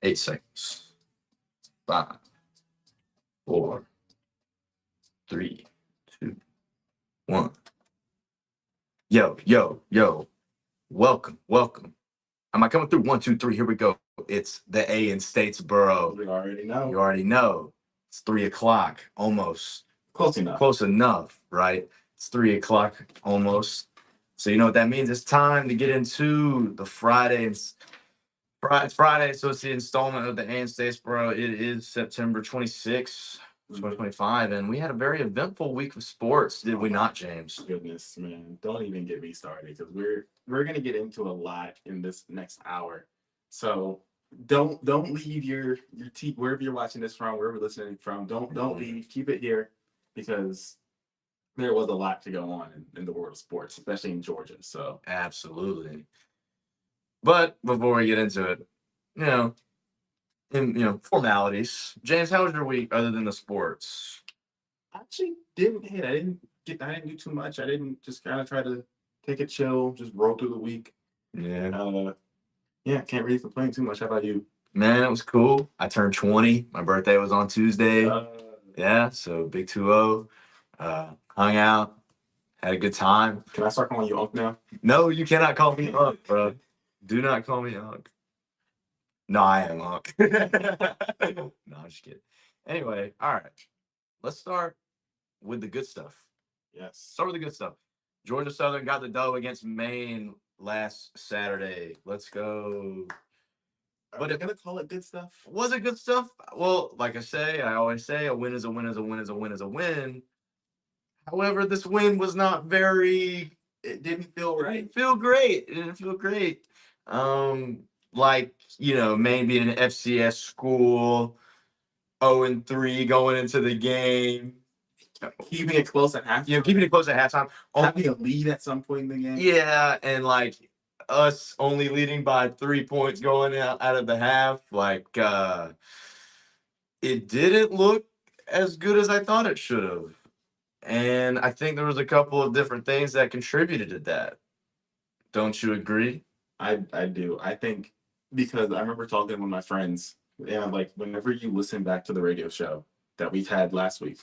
Eight seconds. 5, 4, 3, 2, 1. Yo, yo, yo. Welcome, welcome. Am I coming through? 1, 2, 3. Here we go. It's the A in Statesboro. You already know. You already know. It's 3 o'clock, almost. Close enough. Close enough, right? It's 3 o'clock almost. So you know what that means? It's time to get into the Friday, so it's the installment of the A in Statesboro. It is September 26th. 2025, and we had a very eventful week of sports, did we not, James? Goodness, man, don't even get me started because we're gonna get into a lot in this next hour. So don't leave your wherever you're watching this from, wherever you're listening from. Don't leave. Keep it here because there was a lot to go on in the world of sports, especially in Georgia. So absolutely. But before we get into it, formalities. James, how was your week other than the sports? I actually didn't hit. I didn't do too much. I didn't just kind of try to take it chill, just roll through the week. Yeah. Can't really complain too much. How about you? Man, it was cool. I turned 20. My birthday was on Tuesday. So big 2-0. Hung out, had a good time. Can I start calling you Unc now? No, you cannot call me Unc, bro. Do not call me Unc. No, I am Unc. No, I'm just kidding. Anyway, all right. Let's start with the good stuff. Yes. Start with the good stuff. Georgia Southern got the dub against Maine last Saturday. Let's go. But they're gonna call it good stuff. Was it good stuff? Well, like I always say, a win is a win is a win is a win is a win. However, this win was not very. It didn't feel right. It didn't feel great. It didn't feel great. Maybe an FCS school, 0-3 going into the game. Keeping it close at halftime. Keeping it close at halftime. Having a lead at some point in the game. Yeah, and us only leading by 3 points going out of the half. It didn't look as good as I thought it should have. And I think there was a couple of different things that contributed to that. Don't you agree? I do. I think because I remember talking with my friends, and whenever you listen back to the radio show that we had last week,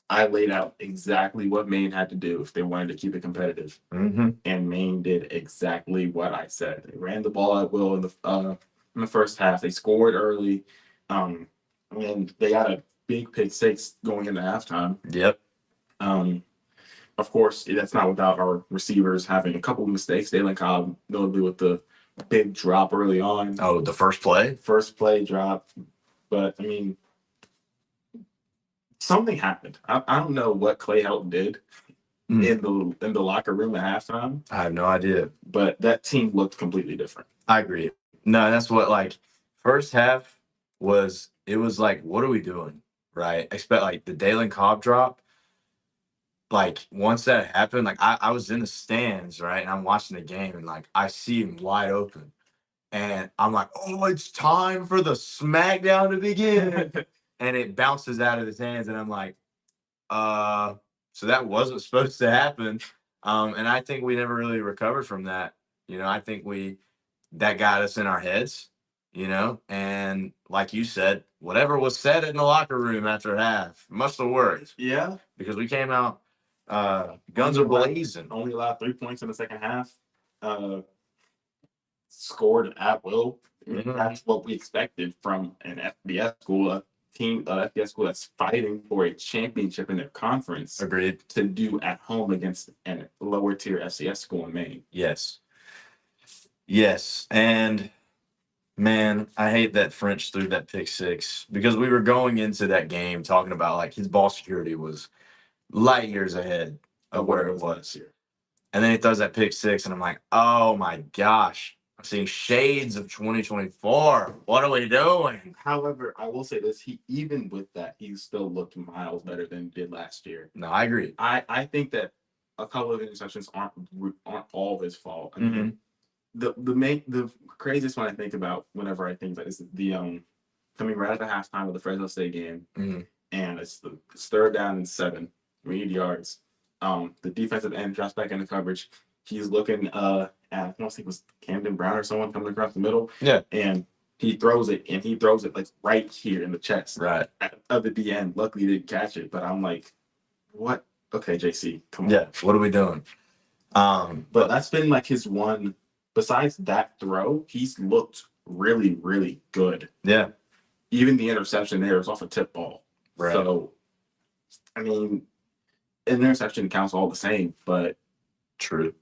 I laid out exactly what Maine had to do if they wanted to keep it competitive. Mm-hmm. And Maine did exactly what I said. They ran the ball at will in the first half. They scored early. And they got a big pick six going into halftime. Yep. Of course, that's not without our receivers having a couple of mistakes. Dalen Cobb, notably with the big drop early on. Oh, the first play? First play drop. But, I mean, something happened. I don't know what Clay Helton did in the locker room at halftime. I have no idea. But that team looked completely different. I agree. No, that's what, first half was, what are we doing, right? Expect, the Dalen Cobb drop. Once that happened, I was in the stands, right? And I'm watching the game, and, I see him wide open. And I'm like, oh, it's time for the smackdown to begin. And it bounces out of his hands, and I'm like, so that wasn't supposed to happen. And I think we never really recovered from that. I think that got us in our heads, and like you said, whatever was said in the locker room after half must have worked. Yeah. Because we came out guns are blazing. Only allowed 3 points in the second half. Scored at will. Mm-hmm. That's what we expected from an FBS school, a FBS school that's fighting for a championship in their conference. Agreed. To do at home against a lower tier FCS school in Maine. Yes. And man, I hate that French threw that pick six because we were going into that game talking about his ball security was light years ahead of where it was here. And then he throws that pick six, and I'm like, oh my gosh, I'm seeing shades of 2024. What are we doing? However, I will say this: even with that, he still looked miles better than he did last year. No, I agree. I think that a couple of interceptions aren't all of his fault. I mean, the craziest one I think about whenever I think about is the coming right at the halftime of the Fresno State game, and it's 3rd down and 7. We need yards. The defensive end drops back into coverage. He's looking at I want to say it was Camden Brown or someone coming across the middle. Yeah. And he throws it like right here in the chest. Right. Of the DN. Luckily he didn't catch it, but I'm like, what? Okay, JC, come on. Yeah. What are we doing? But that's been like his one. Besides that throw, he's looked really, really good. Yeah. Even the interception there was off a tip ball. Right. So, I mean, an interception counts all the same, but true.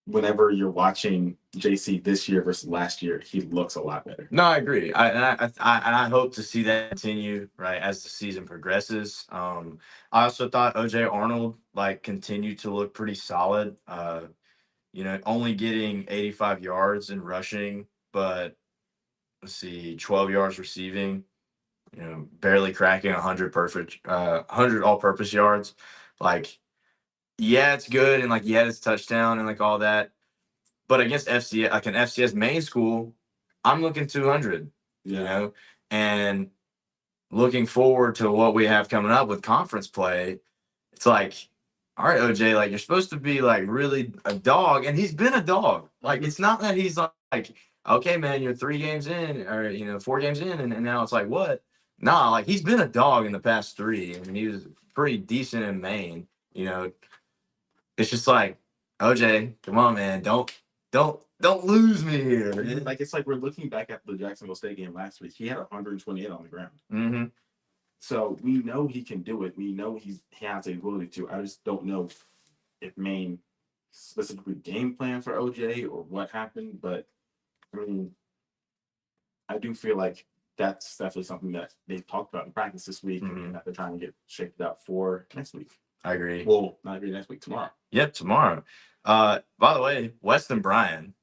Whenever you're watching JC this year versus last year, he looks a lot better. No, I agree. I hope to see that continue, right, as the season progresses. I also thought OJ Arnold continued to look pretty solid. Only getting 85 yards in rushing, but let's see, 12 yards receiving. Barely cracking 100 all-purpose yards. Yeah, it's good, and it's touchdown and all that. But against FCS, an FCS main school, I'm looking 200, and looking forward to what we have coming up with conference play. It's all right, OJ, you're supposed to be really a dog, and he's been a dog. It's not that he's okay, man, you're 3 games in, or 4 games in, and now it's what? Nah, he's been a dog in the past 3. I mean, he was pretty decent in Maine. It's just OJ, come on, man, don't lose me here. It's like we're looking back at the Jacksonville State game last week. He had 128 on the ground. Mm-hmm. So we know he can do it. We know he has the ability to. I just don't know if Maine specifically game plan for OJ or what happened. But I mean, I do feel like that's definitely something that they've talked about in practice this week, and that they're trying to get shaped out for next week. I agree. Well, not agree next week, tomorrow. Yep, tomorrow. By the way, Weston Bryan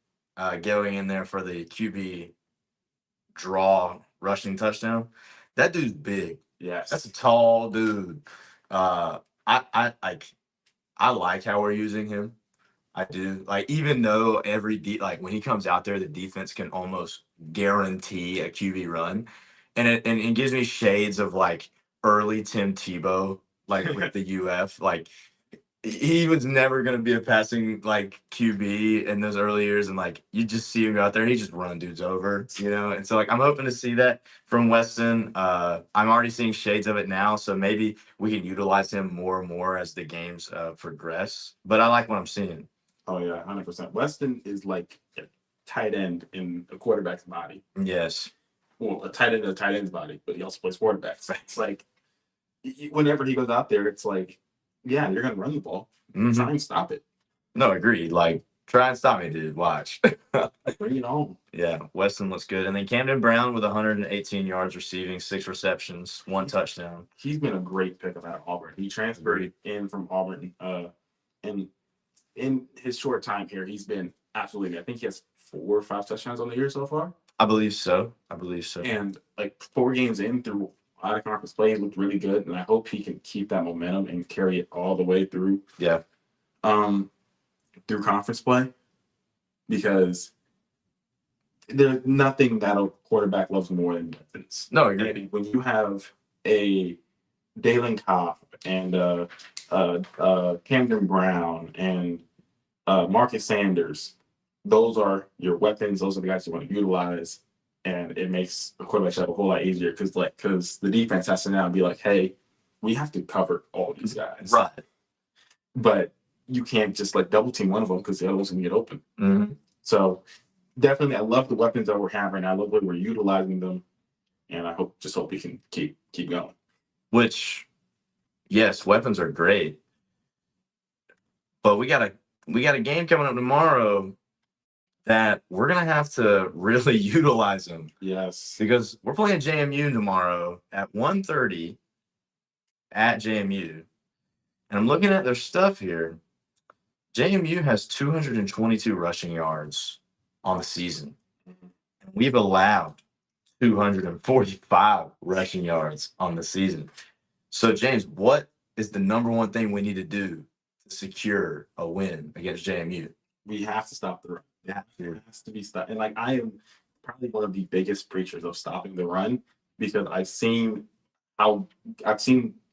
going in there for the QB draw rushing touchdown. That dude's big. Yes, that's a tall dude. I like how we're using him. I do. Even though when he comes out there, the defense can almost guarantee a QB run, and it gives me shades of early Tim Tebow, with the UF. He was never going to be a passing QB in those early years, and you just see him go out there, he just run dudes over, and so I'm hoping to see that from Weston. I'm already seeing shades of it now, so maybe we can utilize him more and more as the games progress, but I like what I'm seeing. Oh yeah, 100%. Weston is like a tight end in a quarterback's body. Yes. Well, a tight end in a tight end's body, but he also plays quarterback. So it's whenever he goes out there, it's yeah, you're going to run the ball. Try and stop it. No, agreed. Try and stop me, dude. Watch. Bring it on. Yeah, Weston looks good. And then Camden Brown with 118 yards receiving, 6 receptions, 1 touchdown. He's been a great pickup out of Auburn. He transferred in from Auburn. And in his short time here, he's been absolutely good. I think he has 4 or 5 touchdowns on the year so far. I believe so. And 4 games in through out of conference play, he looked really good, and I hope he can keep that momentum and carry it all the way through. Yeah. Through conference play, because there's nothing that a quarterback loves more than weapons. No, I agree. When you have a Dalen Kopp and Camden Brown and Marcus Sanders, those are your weapons. Those are the guys you want to utilize. And it makes the quarterback job a whole lot easier because the defense has to now be hey, we have to cover all these guys. Right. But you can't just double team one of them because the other one's going to get open. Mm-hmm. So definitely, I love the weapons that we're having. I love the way we're utilizing them. And I hope we can keep going. Which, yes, weapons are great. But we got a game coming up tomorrow that we're going to have to really utilize them. Yes. Because we're playing JMU tomorrow at 1:30 at JMU. And I'm looking at their stuff here. JMU has 222 rushing yards on the season. And we've allowed 245 rushing yards on the season. So, James, what is the number one thing we need to do to secure a win against JMU? We have to stop the run. Yeah, it has to be stopped. And I am probably one of the biggest preachers of stopping the run because I've seen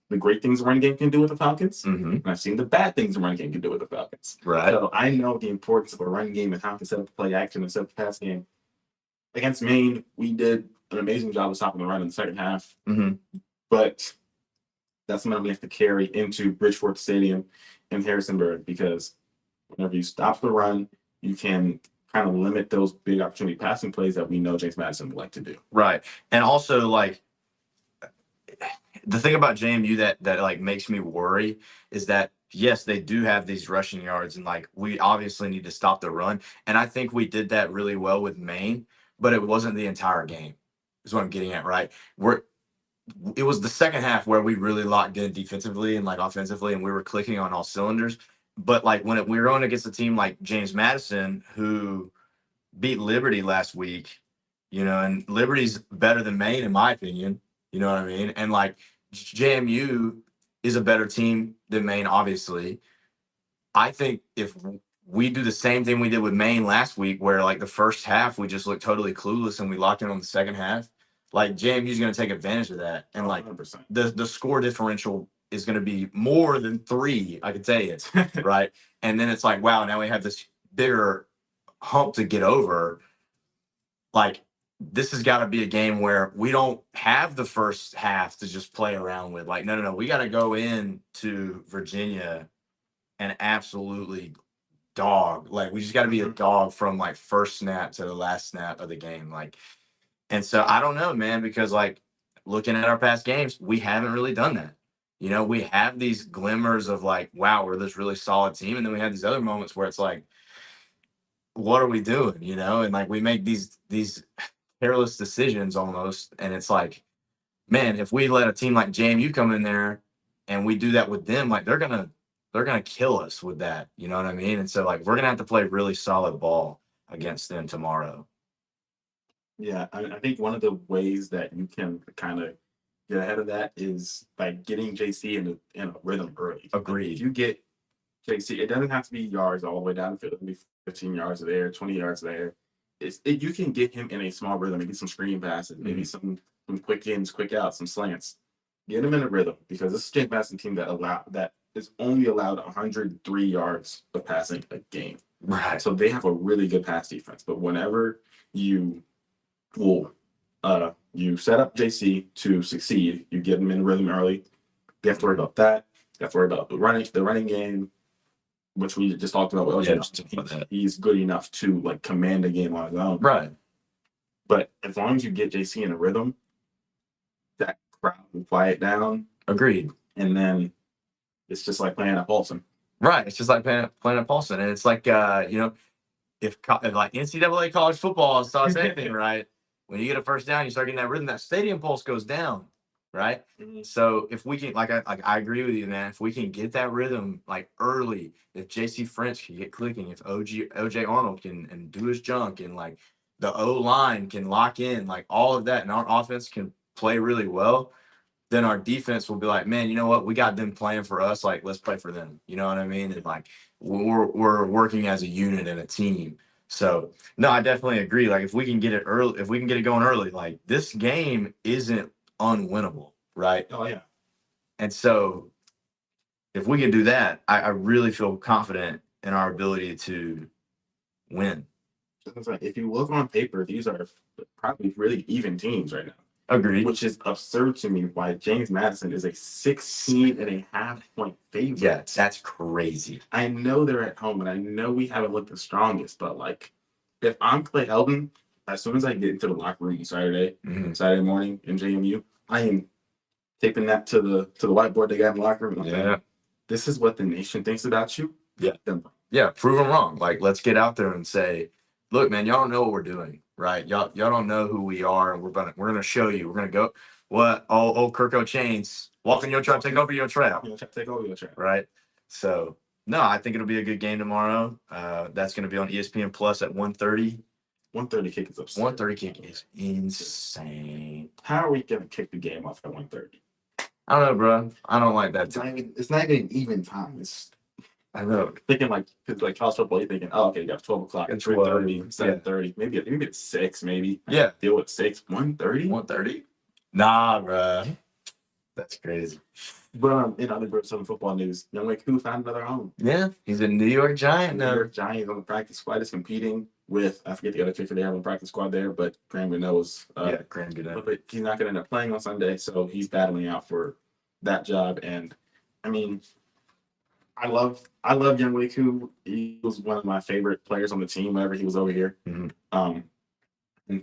the great things the running game can do with the Falcons, Mm-hmm. and I've seen the bad things the running game can do with the Falcons. Right. So I know the importance of a running game and how to set up the play action and set up the pass game. Against Maine, we did an amazing job of stopping the run in the second half, Mm-hmm. but that's something we have to carry into Bridgeport Stadium in Harrisonburg, because whenever you stop the run, you can kind of limit those big opportunity passing plays that we know James Madison would like to do. Right. And also, like, the thing about JMU that like makes me worry is that yes, they do have these rushing yards, and like we obviously need to stop the run. And I think we did that really well with Maine, but it wasn't the entire game. Is what I'm getting at, right? It was the second half where we really locked in defensively and like offensively, and we were clicking on all cylinders. But like when we were going against a team like James Madison, who beat Liberty last week, and Liberty's better than Maine in my opinion. You know what I mean? And like JMU is a better team than Maine, obviously. I think if we do the same thing we did with Maine last week, where like the first half we just looked totally clueless and we locked in on the second half, like JMU's going to take advantage of that, and like 100%. the score differential is going to be more than 3. I can tell you, right? And then it's like, wow, now we have this bigger hump to get over. Like, this has got to be a game where we don't have the first half to just play around with. Like, no, we got to go in to Virginia and absolutely dog. Like, we just got to be a dog from like first snap to the last snap of the game. Like, and so I don't know, man, because like looking at our past games, we haven't really done that. We have these glimmers of like, wow, we're this really solid team, and then we have these other moments where it's like, what are we doing? And like we make these careless decisions almost, and it's like, man, if we let a team like JMU come in there and we do that with them, like they're gonna kill us with that. You know what I mean? And so like we're gonna have to play really solid ball against them tomorrow. Yeah, I think one of the ways that you can kind of get ahead of that is by getting JC in a rhythm early. Agreed. If you get JC, it doesn't have to be yards all the way down the field. It can be 15 yards there, 20 yards there. You can get him in a small rhythm, maybe some screen passes, maybe some quick ins, quick outs, some slants. Get him in a rhythm, because this is James Madison team that is only allowed 103 yards of passing a game. Right. So they have a really good pass defense. But whenever you set up JC to succeed, you get him in rhythm early. You have to worry about that. You have to worry about the running game, which we just talked about. Well, he's good enough to like command a game on his own. Right. But as long as you get JC in a rhythm, that crowd will quiet down. Agreed. And then it's just like playing at Paulson. Right. It's just like playing at Paulson. And it's like, if like NCAA college football is the same thing, right? When you get a first down, you start getting that rhythm, that stadium pulse goes down, right? Mm-hmm. So if we can, I agree with you, man. If we can get that rhythm like early, if JC French can get clicking, if OJ Arnold can do his junk, and like the O line can lock in, like all of that, and our offense can play really well, then our defense will be like, man, you know what? We got them playing for us. Like, let's play for them. You know what I mean? And like we're working as a unit and a team. So no, I definitely agree. Like if we can get it early, if we can get it going early, like this game isn't unwinnable, right? Oh yeah. And so if we can do that, I really feel confident in our ability to win. If you look on paper, these are probably really even teams right now. Agreed. Which is absurd to me, why James Madison is a 16.5 point favorite. Yeah, that's crazy. I know they're at home, and I know we haven't looked the strongest, but like, if I'm Clay Helton, as soon as I get into the locker room Saturday morning in JMU, I am taping that to the whiteboard they got in the locker room. Yeah. This is what the nation thinks about you. Yeah. Yeah, prove them wrong. Like, let's get out there and say, look, man, y'all don't know what we're doing. Right, y'all don't know who we are, and we're gonna show you. We're gonna go. What old Kirko Chains walking your trap, take over your trap. Take over your trap. Right. So no, I think it'll be a good game tomorrow. That's gonna be on ESPN Plus at 1:30. 1:30 kick is absurd. 1:30 kick is insane. How are we gonna kick the game off at 1:30? I don't know, bro. I don't like that. It's not even an even time. I know. Thinking like college football, you're thinking, oh, okay, you got 12 o'clock, 3:30, 7:30, maybe it's 6, maybe. Yeah. Deal with 6, 1:30? 1:30? Nah, bro. That's crazy. But in other Southern football news, Younghoe Koo found another home. Yeah, he's a New York Giant New now. York Giants on the practice squad is competing with, I forget the other kicker they have on the practice squad there, but Graham Gano's Graham Gano. but he's not going to end up playing on Sunday, so he's battling out for that job. And I mean, I love Younghoe Koo. He was one of my favorite players on the team whenever he was over here. And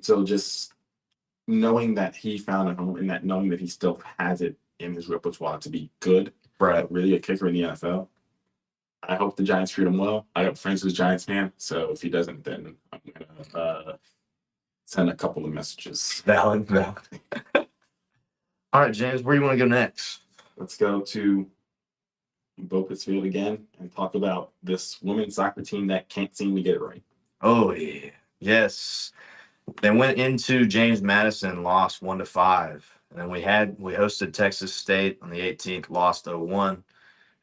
so just knowing that he found a home and that knowing that he still has it in his repertoire to be good, Right. really a kicker in the NFL. I hope the Giants treat him well. I got friends who's Giants fan, so if he doesn't, then I'm gonna send a couple of messages. Valid. All right, James, where do you want to go next? Let's go to Bocas Field again and talk about this women's soccer team that can't seem to get it right. Oh yeah, yes. They went into James Madison, lost 1-5, and then we hosted Texas State on the 18th, lost 0-1, and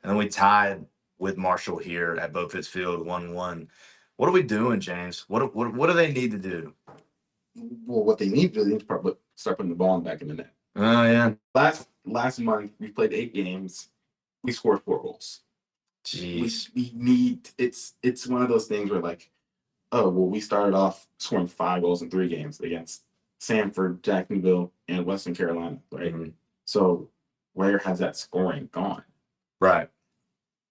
then we tied with Marshall here at Beaufort Field 1-1. What are we doing, James? What do they need to do? Well, what they need to do is start putting the ball back in the net. Oh yeah. Last month we played 8 games. We scored 4 goals. Jeez. We need it's one of those things where like, oh well, we started off scoring 5 goals in 3 games against Sanford, Jacksonville, and Western Carolina, right? Mm-hmm. So where has that scoring gone? Right.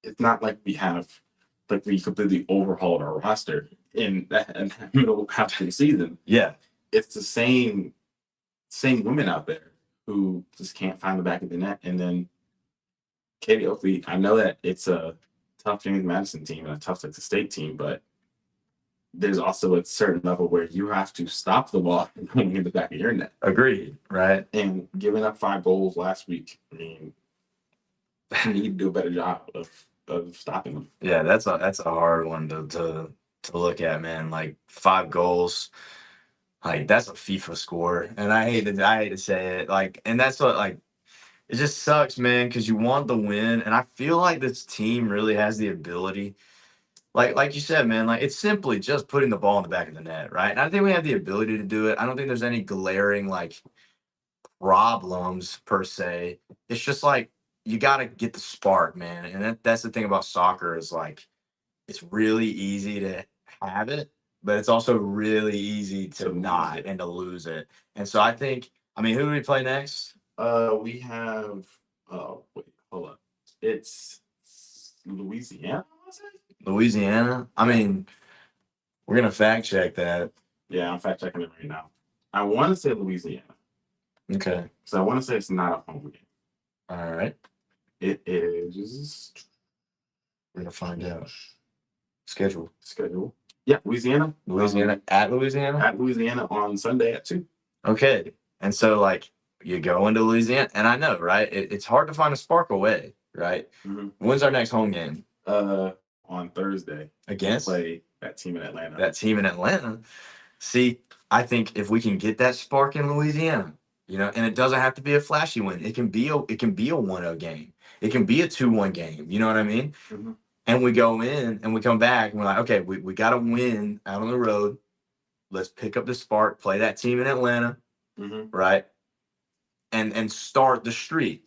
It's not like we completely overhauled our roster in the middle half of the season. Yeah. It's the same women out there who just can't find the back of the net. And then Katie Oakley, I know that it's a tough James Madison team and a tough Texas State team, but there's also a certain level where you have to stop the ball from going in the back of your net. Agreed, right? And giving up 5 goals last week, I mean, you need to do a better job of stopping them. Yeah, that's a hard one to look at, man. Like 5 goals, like that's a FIFA score, and I hate to say it, like, and that's what like it just sucks, man, because you want the win, and I feel like this team really has the ability. Like you said, man, like it's simply just putting the ball in the back of the net, right? And I think we have the ability to do it. I don't think there's any glaring like problems per se. It's just like you got to get the spark, man. And that's the thing about soccer is like it's really easy to have it, but it's also really easy to not and to lose it. And so I think, I mean, who do we play next? We have wait, hold up. It's Louisiana. Louisiana? I mean, we're going to fact check that. Yeah, I'm fact checking it right now. I want to say Louisiana. Okay. So I want to say it's not a home game. All right. It is. We're going to find out. Schedule. Yeah, Louisiana. At Louisiana? At Louisiana on Sunday at 2. Okay. And so, like, you go into Louisiana, and I know, right? It's hard to find a spark away, right? Mm-hmm. When's our next home game? On Thursday. Against? Play that team in Atlanta. See, I think if we can get that spark in Louisiana, you know, and it doesn't have to be a flashy win. It can be a 1-0 game. It can be a 2-1 game. You know what I mean? Mm-hmm. And we go in and we come back and we're like, okay, we got to win out on the road. Let's pick up the spark, play that team in Atlanta, mm-hmm. right? And start the streak,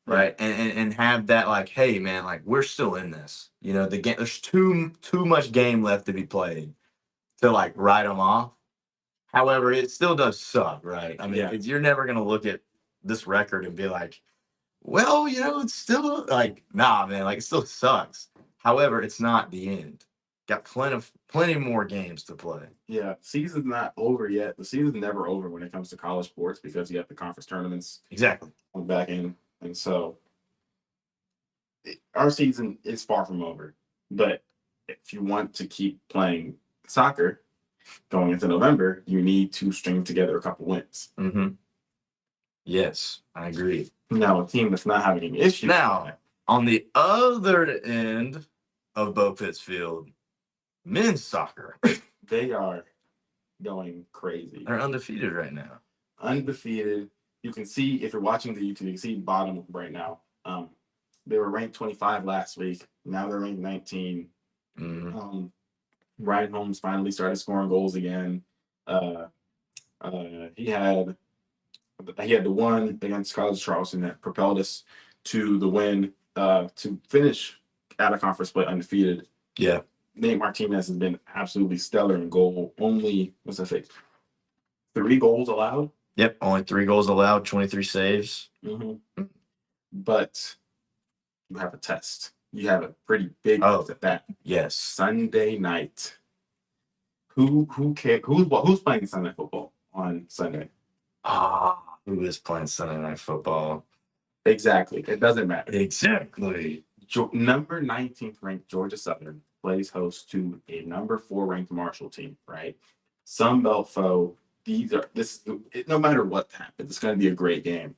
right? And have that like, hey man, like we're still in this. You know, the game. There's too much game left to be played to like write them off. However, it still does suck, right? I mean, you're never gonna look at this record and be like, well, you know, it's still like, nah, man, like it still sucks. However, it's not the end. Got plenty more games to play. Yeah, season's not over yet. The season's never over when it comes to college sports because you have the conference tournaments. Exactly. On the back end. And so our season is far from over. But if you want to keep playing soccer going into November, you need to string together a couple wins. Mm-hmm. Yes, I agree. Now, a team that's not having an issue. Now, on the other end of Bo Pittsfield, men's soccer. They are going crazy. They're undefeated right now. Undefeated. You can see, if you're watching the YouTube, you can see bottom right now. They were ranked 25 last week. Now they're ranked 19. Mm-hmm. Ryan Holmes finally started scoring goals again. He had the one against College Charleston that propelled us to the win to finish out of conference play undefeated. Yeah. Nate Martinez has been absolutely stellar in goal. Only, what's that say, 3 goals allowed? Yep. Only 3 goals allowed, 23 saves. Mm-hmm. But you have a test. You have a pretty big test at that. Yes. Sunday night. Who's playing Sunday football on Sunday? Who is playing Sunday Night Football? Exactly. It doesn't matter. Exactly. Number 19th ranked Georgia Southern plays host to a number 4 ranked Marshall team, right? Sun Belt foe. No matter what happens, it's going to be a great game.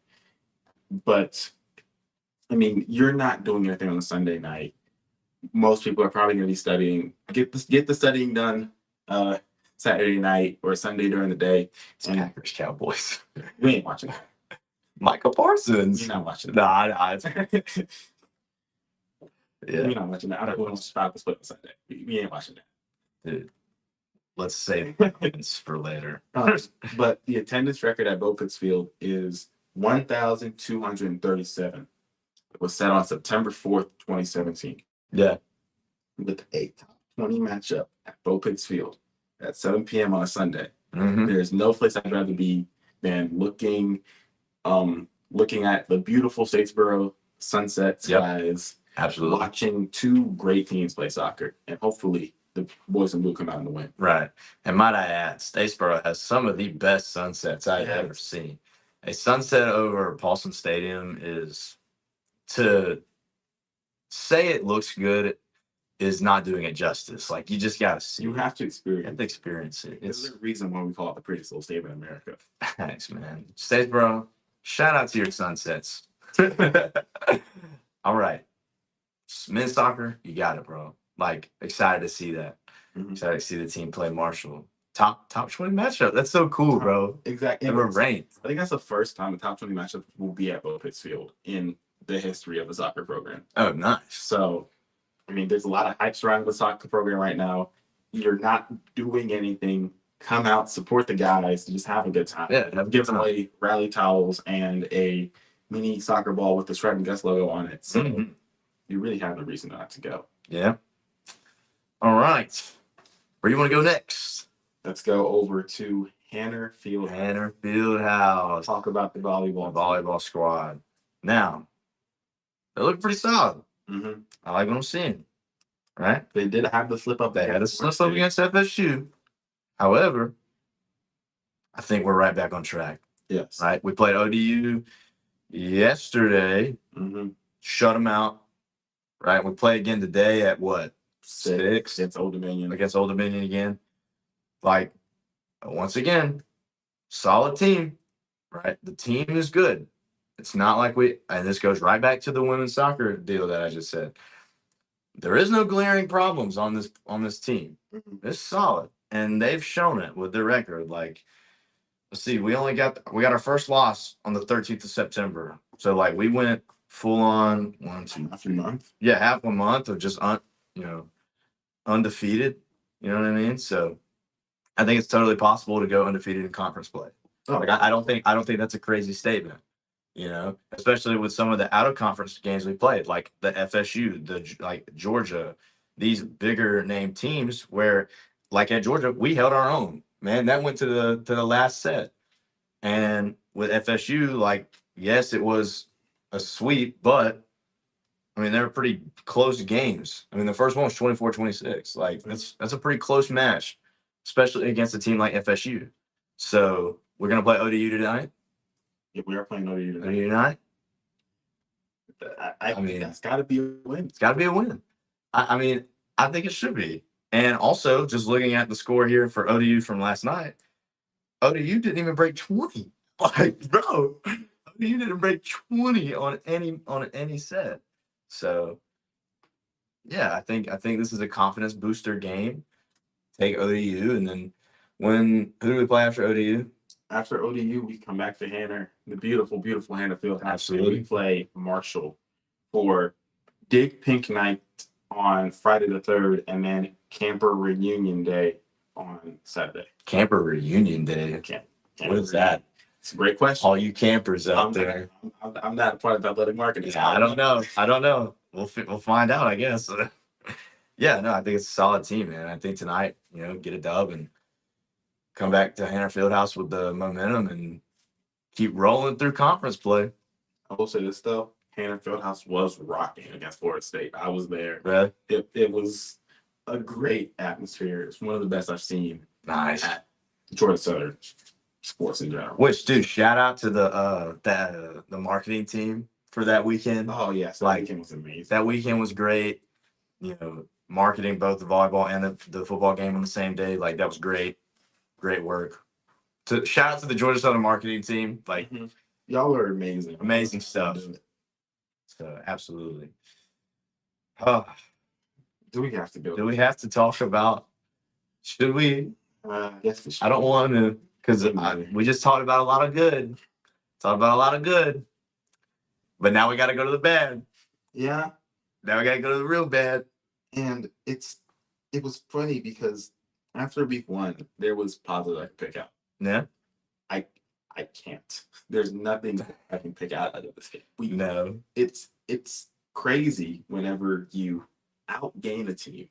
But I mean, you're not doing anything on a Sunday night. Most people are probably going to be studying. Get the studying done Saturday night or Sunday during the day. And Packers Cowboys. We ain't watching that. Michael Parsons. You're not watching that. Nah. Yeah. We're not watching that. I don't want to stop the split on Sunday. We ain't watching that. Dude, let's save Falcons for later. But the attendance record at Bo Pitts Field is 1,237. It was set on September 4th, 2017. Yeah. With a top 20 matchup at Bo Pitts Field at 7 p.m. on a Sunday. Mm-hmm. There's no place I'd rather be than looking at the beautiful Statesboro sunset skies. Absolutely. Watching 2 great teams play soccer, and hopefully the boys in blue come out and win. Right. And might I add, Statesboro has some of the best sunsets I've ever seen. A sunset over Paulson Stadium is, to say it looks good is not doing it justice. Like, you just got to see. You have to experience. You have to experience it. There's a reason why we call it the prettiest little state in America. Thanks, man. Statesboro, shout out to your sunsets. All right. Men's soccer, you got it, bro. Like, excited to see that. Mm-hmm. Excited to see the team play Marshall. Top 20 matchup. That's so cool, bro. Exactly. Ever ranked. I think that's the first time the top 20 matchup will be at Bo Pitts Field in the history of the soccer program. Oh, nice. So, I mean, there's a lot of hype surrounding the soccer program right now. You're not doing anything. Come out, support the guys, just have a good time. Yeah, give them away rally towels and a mini soccer ball with the Shred and Gus logo on it. So you really have no reason not to go. Yeah. All right. Where do you want to go next? Let's go over to Hanner Fieldhouse. Hanner Fieldhouse. Talk about the volleyball squad. Now, they look pretty solid. Mm-hmm. I like what I'm seeing. Right? They did have the slip up. They had a slip up against FSU. However, I think we're right back on track. Yes. Right? We played ODU yesterday. Mm-hmm. Shut them out. Right? We play again today at what? 6 against Old Dominion. Against Old Dominion again. Like, once again, solid team. Right? The team is good. It's not like and this goes right back to the women's soccer deal that I just said. There is no glaring problems on this team. Mm-hmm. It's solid. And they've shown it with their record. Like, let's see, we got our first loss on the 13th of September. So, like, we went full on half a month. Yeah, half a month of just undefeated. You know what I mean? So I think it's totally possible to go undefeated in conference play. Oh, like, I don't think that's a crazy statement. Especially with some of the out of conference games we played, like the FSU, Georgia, these bigger name teams where, like at Georgia, we held our own. Man, that went to the last set. And with FSU, like, yes, it was a sweep, but I mean, they were pretty close games. I mean, the first one was 24-26. Like, that's a pretty close match, especially against a team like FSU. So we're gonna play ODU tonight. Yeah, we are playing ODU tonight. ODU tonight. I mean, that's got to be a win. It's got to be a win. I mean, I think it should be. And also, just looking at the score here for ODU from last night, ODU didn't even break 20. Like, bro, ODU didn't break 20 on any set. So, yeah, I think this is a confidence booster game. Take ODU, and then who do we play after ODU? After ODU, we come back to Hanner, the beautiful, beautiful Hanner Fieldhouse. Absolutely. We play Marshall for Dig Pink Night on Friday the 3rd, and then Camper Reunion Day on Saturday. Camper Reunion Day. Camper what is that? It's a great question. All you campers out there. I'm not a part of athletic marketing. Yeah, I don't know. We'll find out, I guess. Yeah, no, I think it's a solid team, man. I think tonight, get a dub and come back to Hannah Fieldhouse with the momentum and keep rolling through conference play. I will say this though, Hannah Fieldhouse was rocking against Florida State. I was there. Really? It was a great atmosphere. It's one of the best I've seen. Nice. At Georgia Southern sports in general. Which, dude, shout out to the marketing team for that weekend. Oh yes, that weekend was amazing. That weekend was great. Marketing both the volleyball and the football game on the same day. Like, that was great. Great work. Shout out to the Georgia Southern marketing team. Like, y'all are amazing. Amazing stuff. So, absolutely. Do we have to go? Do we have to talk about? Should we? Yes, we should. I don't want to, because we just talked about a lot of good. But now we got to go to the bad. Yeah. Now we got to go to the real bad. And it was funny because after week 1, there was positive I could pick out. Yeah. I can't. There's nothing I can pick out of this game. No. It's crazy whenever you outgain a team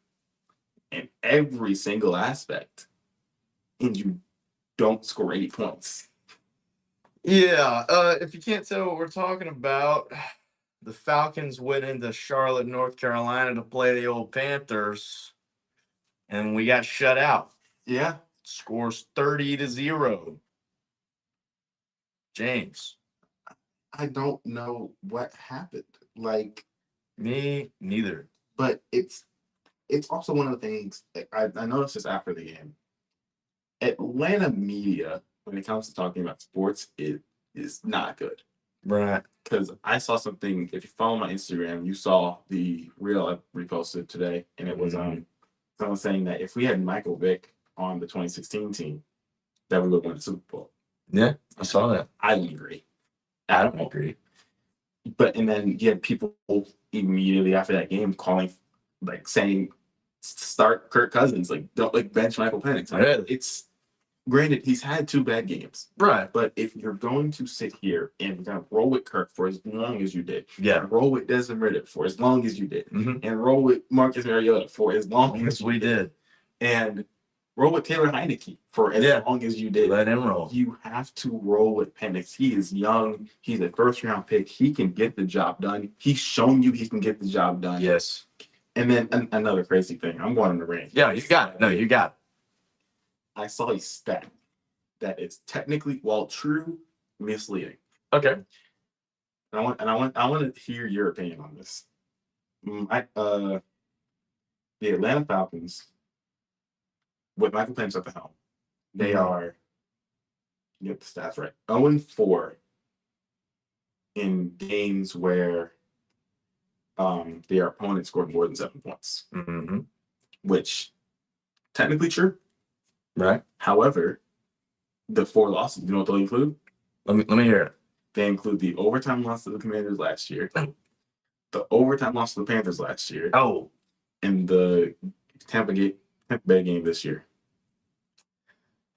in every single aspect and you don't score 8 points. Yeah. If you can't tell what we're talking about, the Falcons went into Charlotte, North Carolina to play the old Panthers, and we got shut out. Yeah. Scores 30-0. James. I don't know what happened. Like, me neither. But it's also one of the things I noticed this after the game. Atlanta media, when it comes to talking about sports, it is not good. Right. Because I saw something, if you follow my Instagram, you saw the reel I reposted today, and it was someone saying that if we had Michael Vick on the 2016 team, that we would win the Super Bowl. Yeah, I saw that. I don't agree. I don't agree. But and then you had people immediately after that game calling, like saying, start Kirk Cousins, like don't bench Michael Penix. Really? It's granted he's had 2 bad games, right? But if you're going to sit here and kind of roll with Kirk for as long as you did, roll with Desmond Ridder for as long as you did, and roll with Marcus Mariota for as long as we did, and roll with Taylor Heineke for as long as you did. Let him roll. You have to roll with Penix. He is young. He's a first-round pick. He can get the job done. He's shown you he can get the job done. Yes. And then another crazy thing. I'm going on the range. Yeah, you got it. No, you got it. I saw a stat that is technically, while true, misleading. Okay. I want to hear your opinion on this. The Atlanta Falcons, with Michael Penix at the helm, they are, get the stats right, 0-4 in games where their opponent scored more than 7 points, which technically true. Right. However, the 4 losses, you know what they'll include? Let me hear it. They include the overtime loss to the Commanders last year, the overtime loss to the Panthers last year, and the Tampa Bay game this year.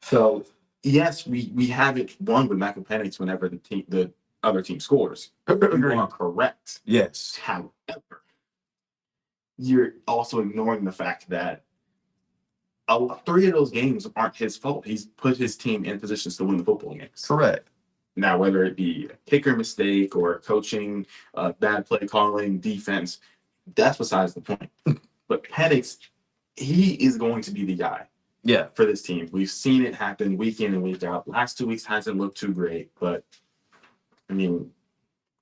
So yes, we haven't won with Michael Penix whenever the other team scores. You are correct. Yes. However, you're also ignoring the fact that 3 of those games aren't his fault. He's put his team in positions to win the football games. Correct. Now, whether it be a kicker mistake or coaching, bad play calling, defense, that's besides the point. But Penix, he is going to be the guy. Yeah. For this team. We've seen it happen week in and week out. Last 2 weeks hasn't looked too great, but I mean,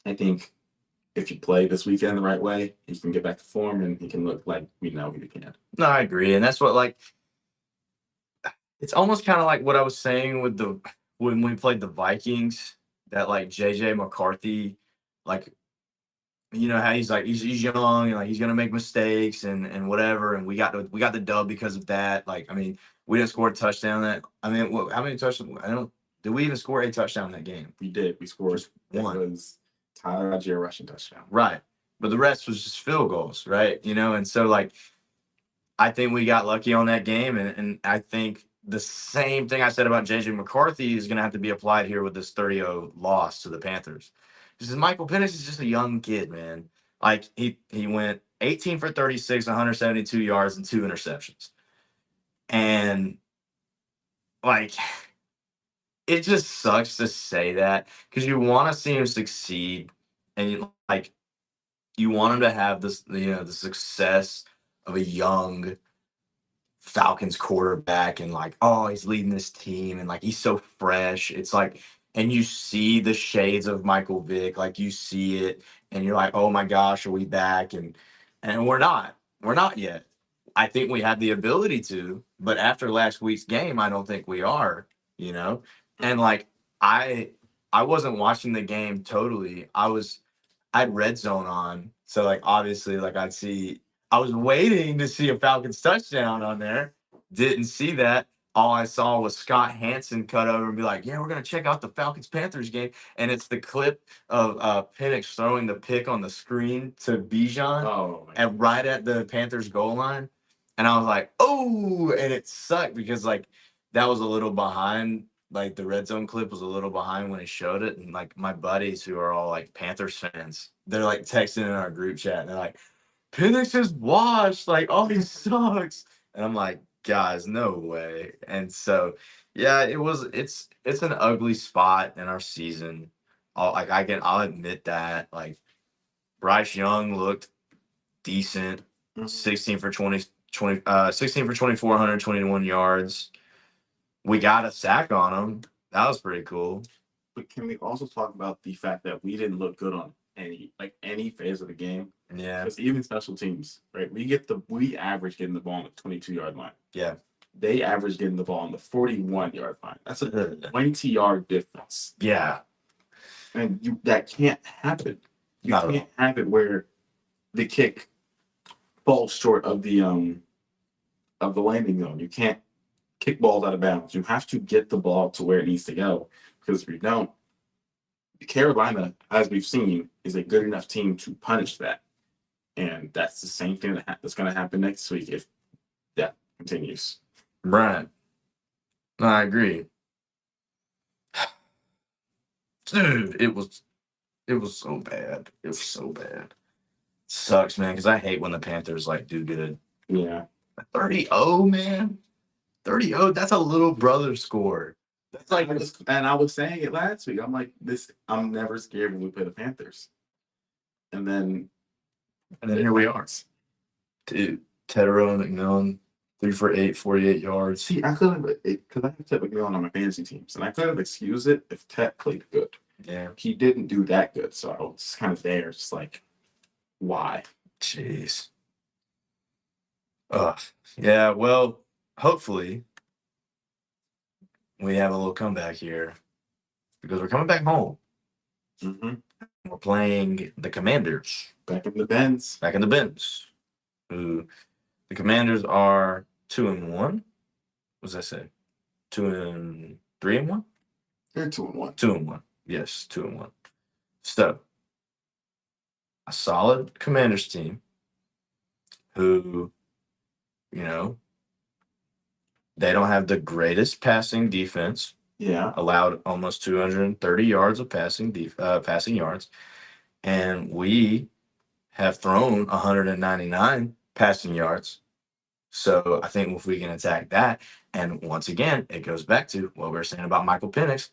I think if you play this weekend the right way, he can get back to form and he can look like we know he can. No, I agree. And that's what, it's almost kind of like what I was saying with when we played the Vikings, that JJ McCarthy, how he's young and he's gonna make mistakes and whatever, and we got the dub because of that. We didn't score a touchdown. How many touchdowns? Did we even score a touchdown in that game? We did. We scored just one. It was Tyler Algier rushing touchdown. Right, but the rest was just field goals, right? And so I think we got lucky on that game, and I think the same thing I said about JJ McCarthy is going to have to be applied here with this 30-0 loss to the Panthers. Because Michael Penix is just a young kid, man. Like he went 18 for 36, 172 yards, and 2 interceptions. And like it just sucks to say that because you want to see him succeed, and you want him to have this, the success of a young Falcons quarterback, and like, oh, he's leading this team, and like he's so fresh. It's like, and you see the shades of Michael Vick, like you see it, and you're like, oh my gosh, are we back? And we're not yet. I think we have the ability to, but after last week's game, I don't think we are. You know, and like I I wasn't watching the game totally. I had red zone on. So like obviously like I was waiting to see a Falcons touchdown on there. Didn't see that. All I saw was Scott Hansen cut over and be like, "Yeah, we're gonna check out the Falcons Panthers game," and it's the clip of Penix throwing the pick on the screen to Bijan, and right at the Panthers goal line, and I was like, "Oh!" And it sucked because like that was a little behind, like the red zone clip was a little behind when he showed it, and like my buddies who are all like Panthers fans, they're like texting in our group chat, and they're like, "Penix is washed, like oh he sucks," and I'm like, guys, no way. And so yeah, it's an ugly spot in our season. I'll admit that. Like Bryce Young looked decent, 16 for 16 for 24, 121 yards. We got a sack on him. That was pretty cool. But can we also talk about the fact that we didn't look good on any phase of the game? Yeah. Because even special teams, right? We average getting the ball on the 22-yard line. Yeah. They average getting the ball on the 41-yard line. That's a 20-yard difference. Yeah. And that can't happen. You can't have it where the kick falls short of the landing zone. You can't kick balls out of bounds. You have to get the ball to where it needs to go. Because if you don't, Carolina, as we've seen, is a good enough team to punish that. And that's the same thing that's going to happen next week if that continues. Right. No, I agree. Dude, it was so bad. It was so bad. Sucks, man, because I hate when the Panthers like do good. Yeah. 30-0, man. 30-0, that's a little brother score. That's like, and I was saying it last week. I'm like, I'm never scared when we play the Panthers. And then here we are. Dude, Tedero and McMillan, 3 for 8, 48 yards. See, I could have, because I have Ted McMillan on my fantasy teams, and I could have excused it if Ted played good. Yeah. He didn't do that good, so I was kind of there, just like, why? Jeez. Yeah, well, hopefully we have a little comeback here because we're coming back home. Mm-hmm. We're playing the Commanders. Back in the Bens. Back in the Bens. Who the Commanders are 2-1. What does that say? 3-1? They're 2-1. 2-1. Yes, 2-1. So a solid Commanders team who, they don't have the greatest passing defense. Yeah. Allowed almost 230 yards of passing yards. And we have thrown 199 passing yards. So I think if we can attack that, and once again, it goes back to what we were saying about Michael Penix.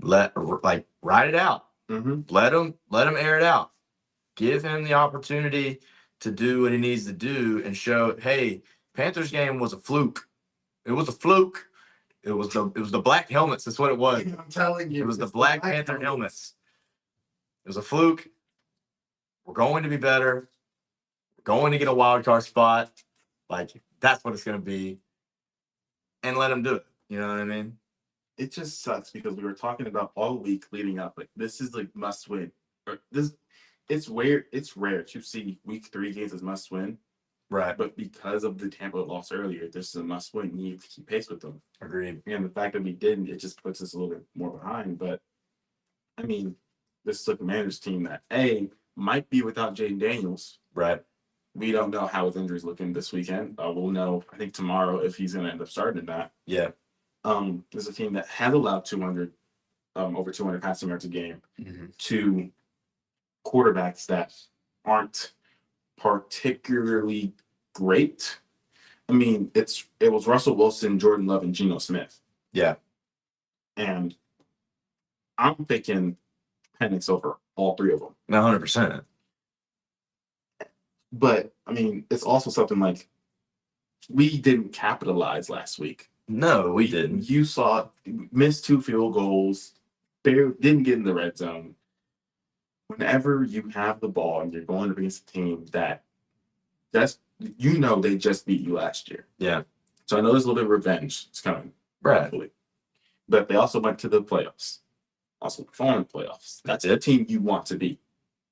Ride it out. Mm-hmm. Let him air it out. Give him the opportunity to do what he needs to do and show, hey, Panthers game was a fluke. It was a fluke. It was the black helmets. That's what it was. I'm telling you. It was the Black Panther helmets. It was a fluke. We're going to be better. We're going to get a wild card spot. Like, that's what it's going to be. And let him do it. You know what I mean? It just sucks because we were talking about all week leading up. Like, this is like must win. It's rare to see week 3 games as must win. Right. But because of the Tampa loss earlier, this is a must win. You need to keep pace with them. Agreed. And the fact that we didn't, it just puts us a little bit more behind. But I mean, this is a Commanders team that might be without Jaden Daniels. Right. We don't know how his injury's looking this weekend. We'll know, I think, tomorrow if he's going to end up starting or not. Yeah. There's a team that has allowed over 200 passing yards a game to quarterbacks that aren't particularly great. I mean, it was Russell Wilson, Jordan Love, and Geno Smith. Yeah. And I'm picking Penix over all three of them. 100%. But, I mean, it's also something like we didn't capitalize last week. No, we didn't. You saw missed 2 field goals, didn't get in the red zone. Whenever you have the ball and you're going against a team that's they just beat you last year. Yeah. So I know there's a little bit of revenge. It's coming. Right. Hopefully. But they also went to the playoffs. Also performed in the playoffs. That's a team you want to beat.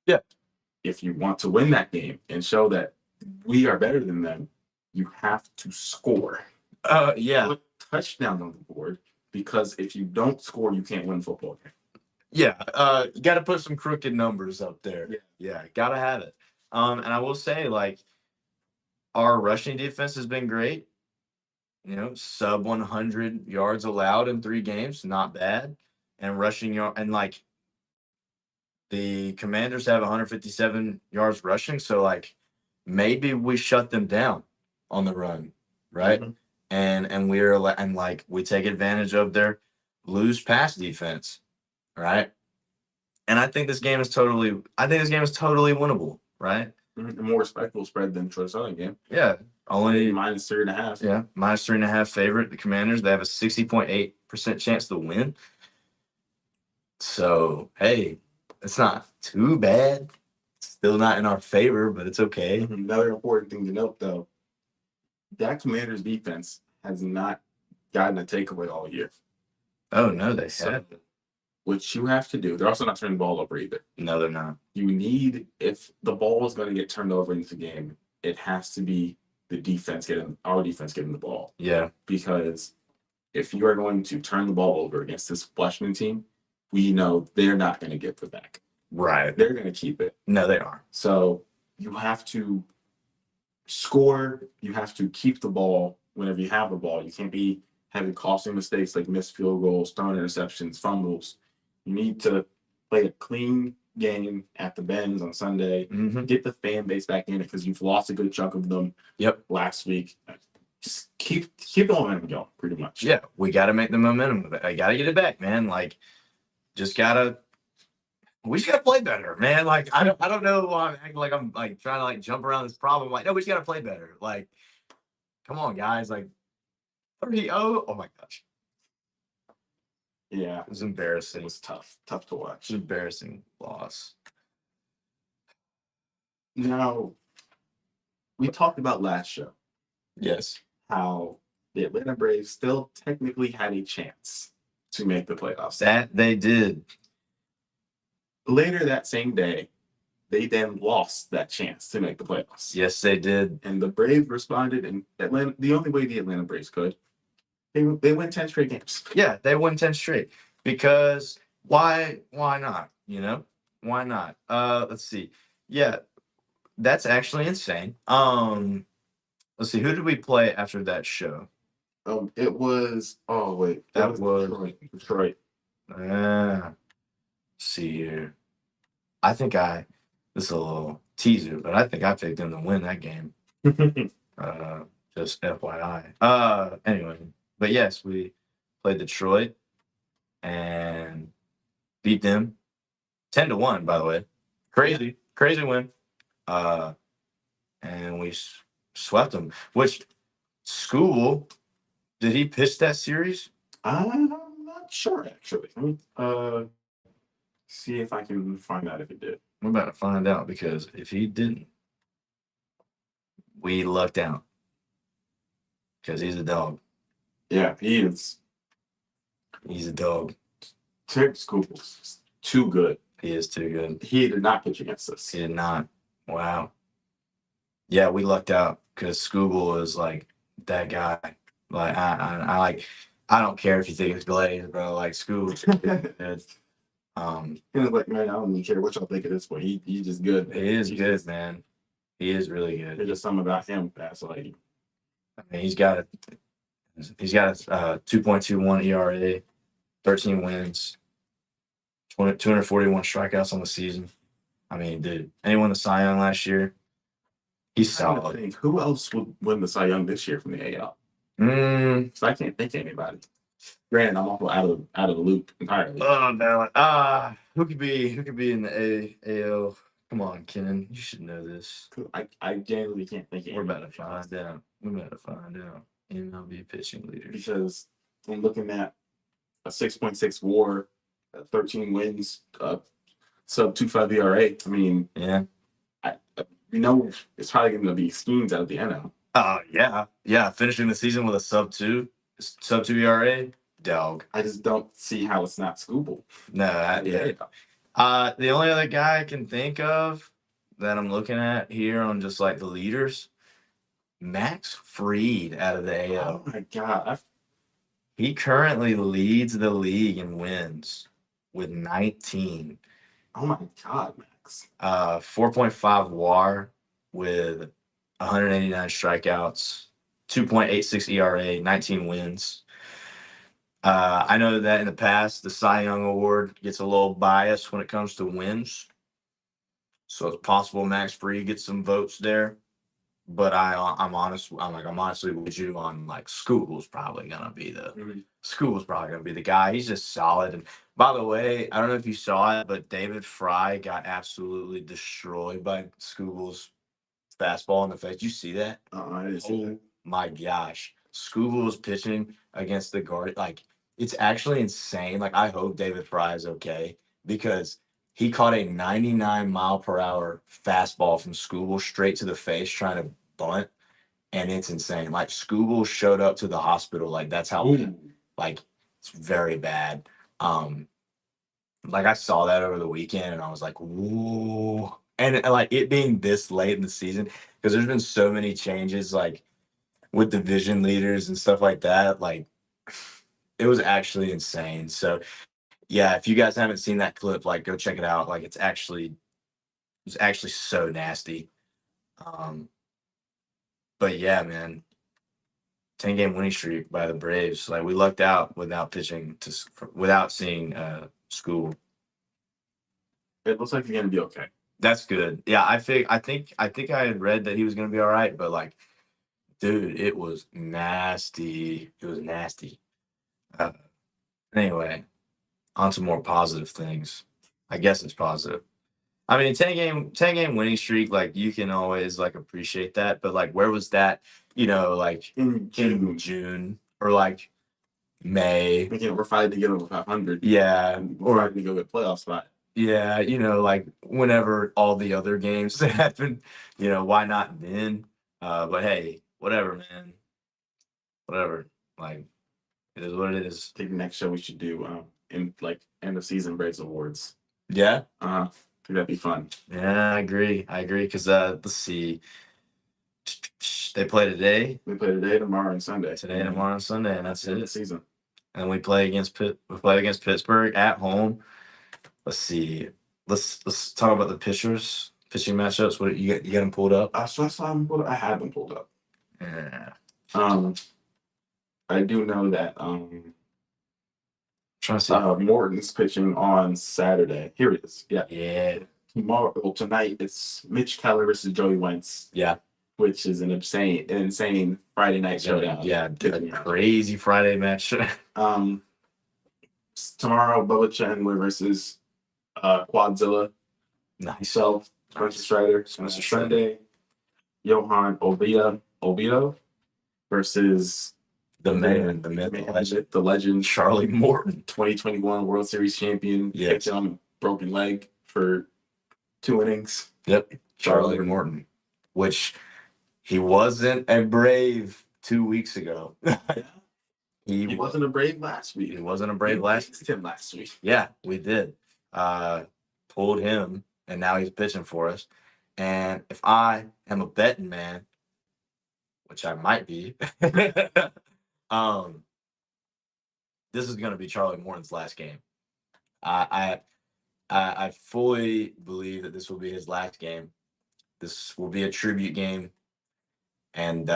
Yeah. If you want to win that game and show that we are better than them, you have to score. Yeah. Put touchdown on the board, because if you don't score, you can't win a football game. Yeah. You got to put some crooked numbers up there. Yeah. Got to have it. And I will say, like, our rushing defense has been great. Sub 100 yards allowed in 3 games, not bad. And rushing yard, and like the Commanders have 157 yards rushing, so like maybe we shut them down on the run, right? Mm-hmm. And we take advantage of their loose pass defense, right? And I think this game is totally winnable, right? A more respectable spread than Troy Southern game. Yeah. Only minus 3.5. Yeah, minus 3.5 favorite. The Commanders, they have a 60.8% chance to win. So, hey, it's not too bad. Still not in our favor, but it's okay. Another important thing to note, though, that Commanders defense has not gotten a takeaway all year. Oh, no, they haven't. Which you have to do. They're also not turning the ball over either. No, they're not. You need, if the ball is going to get turned over into the game, it has to be our defense getting the ball. Yeah. Because if you are going to turn the ball over against this Washington team, we know they're not going to get the back. Right. They're going to keep it. No, they are. So you have to score. You have to keep the ball whenever you have the ball. You can't be having costly mistakes like missed field goals, thrown interceptions, fumbles. You need to play a clean game at the Benz on Sunday. Get the fan base back in it, because you've lost a good chunk of them. Last week. Just keep the momentum going, pretty much. Yeah, we got to make the momentum. I got to get it back, man. Like, we just got to play better, man. Like, I don't know why I'm acting like I'm like trying to like jump around this problem. Like, no, we just got to play better. Like, come on, guys. Like, 30-0. Oh my gosh. Yeah, it was embarrassing. It was tough to watch. It's an embarrassing loss. Now, we talked about last show. Yes. How the Atlanta Braves still technically had a chance to make the playoffs. That they did. Later that same day, they then lost that chance to make the playoffs. Yes, they did. And the Braves responded, and Atlanta, the only way the Atlanta Braves could, they win 10 straight games. Yeah, they won 10 straight. Because why not? Why not? Let's see. Yeah, that's actually insane. Let's see. Who did we play after that show? It was. Oh wait, that was Detroit. See here. I think this is a little teaser, but I think I picked them to win that game. Just FYI. Anyway, but yes, we played Detroit and beat them 10-1. By the way, crazy win. And we swept them. Which School, did he pitch that series? I'm not sure, actually. Let me see if I can find out if it did. We're about to find out, because if he didn't, we lucked out. Because he's a dog. Yeah, he is. He's a dog. Terry School's too good. He is too good. He did not pitch against us. He did not. Wow. Yeah, we lucked out, because Scoogle is like that guy. Like I don't care if you think it's glazed, bro. Like Scoogle. He was like, man, I don't even care what y'all think of this boy. He's just good. He is good, man. He is really There's good. just something about him that's like I mean, he's got a 2.21 ERA, 13 wins, 241 strikeouts on the season. I mean, dude, anyone the Cy Young last year, he's trying to solid. think who else would win the Cy Young this year from the AL. So I can't think of anybody. Granted, I'm also out of the loop entirely. Oh no. Who could be in the AL? Come on, Kennon. You should know this. I genuinely can't think of We're about to anybody find out. We're about to find out. MLB pitching leaders. because I'm looking at a 6.6 WAR, 13 wins, sub 2.5 ERA. I mean, Yeah. It's probably going to be Skeens out of the NL. Yeah. Finishing the season with a sub two ERA. Dog. I just don't see how it's not Scooble. No, the only other guy I can think of that I'm looking at here on just like the leaders, Max Fried out of the AL. Oh my God. He currently leads the league in wins with 19. Oh my God, Max. 4.5 WAR with 189 strikeouts, 2.86 ERA, 19 wins. I know that in the past, the Cy Young Award gets a little biased when it comes to wins. So it's possible Max Fried gets some votes there. But I'm honestly with you on like School's probably gonna be the guy. He's just solid. And by the way, I don't know if you saw it, but David Fry got absolutely destroyed by School's fastball in the face. You see that? I didn't see that. My gosh. Scooble was pitching against the guard. Like, it's actually insane. Like, I hope David Fry is okay because he caught a 99-mile-per-hour fastball from Scooble straight to the face trying to bunt, and it's insane. Like, Scooble showed up to the hospital. Like, that's how, like, it's very bad. Like, I saw that over the weekend, and I was like, "Ooh." And like, it being this late in the season, because there's been so many changes, like, with division leaders and stuff like that. Like, it was actually insane. So yeah, if you guys haven't seen that clip, like go check it out. Like it's actually so nasty. Um, but yeah, man, 10-game winning streak by the Braves. Like we lucked out without seeing School. It looks like you're gonna be okay. That's good. Yeah, I think I had read that he was gonna be all right, but like, dude, it was nasty. It was nasty. Anyway, on to more positive things. I guess it's positive. I mean, 10-game winning streak, like you can always like appreciate that, but like where was that, like In June or like May? We're fighting to get over 500. Yeah. We're fighting to go get playoff spot. Yeah, like whenever all the other games happen, why not then? But hey, whatever, man. Whatever. Like, it is what it is. I think the next show we should do in like end of season Braves awards. Yeah. I think that'd be fun. Yeah, I agree. Because let's see. They play today. We play today, tomorrow, and Sunday. Today, tomorrow, and Sunday, and that's it. The season. And we play against Pittsburgh at home. Let's see. Let's talk about the pitching matchups. What you got them pulled up? I have them pulled up. Yeah. I do know that Trying to see. Morton's pitching on Saturday. Here it is. Yeah. Yeah. Tonight it's Mitch Keller versus Joey Wentz. Yeah. Which is an insane Friday night showdown. Yeah, a crazy Friday match. Tomorrow, Bubba Chandler versus Quadzilla. Nice. Self versus Strider. Sunday, Johan Oviedo versus the man, the myth, the legend, Charlie Morton, 2021 World Series champion. Yes. Pitched on a broken leg for 2 innings. Yep, Charlie Morton, which he wasn't a Brave 2 weeks ago. He wasn't a Brave last week. He wasn't a Brave last week. Yeah, we did. Pulled him, and now he's pitching for us. And if I am a betting man, which I might be, this is going to be Charlie Morton's last game. I fully believe that this will be his last game. This will be a tribute game, and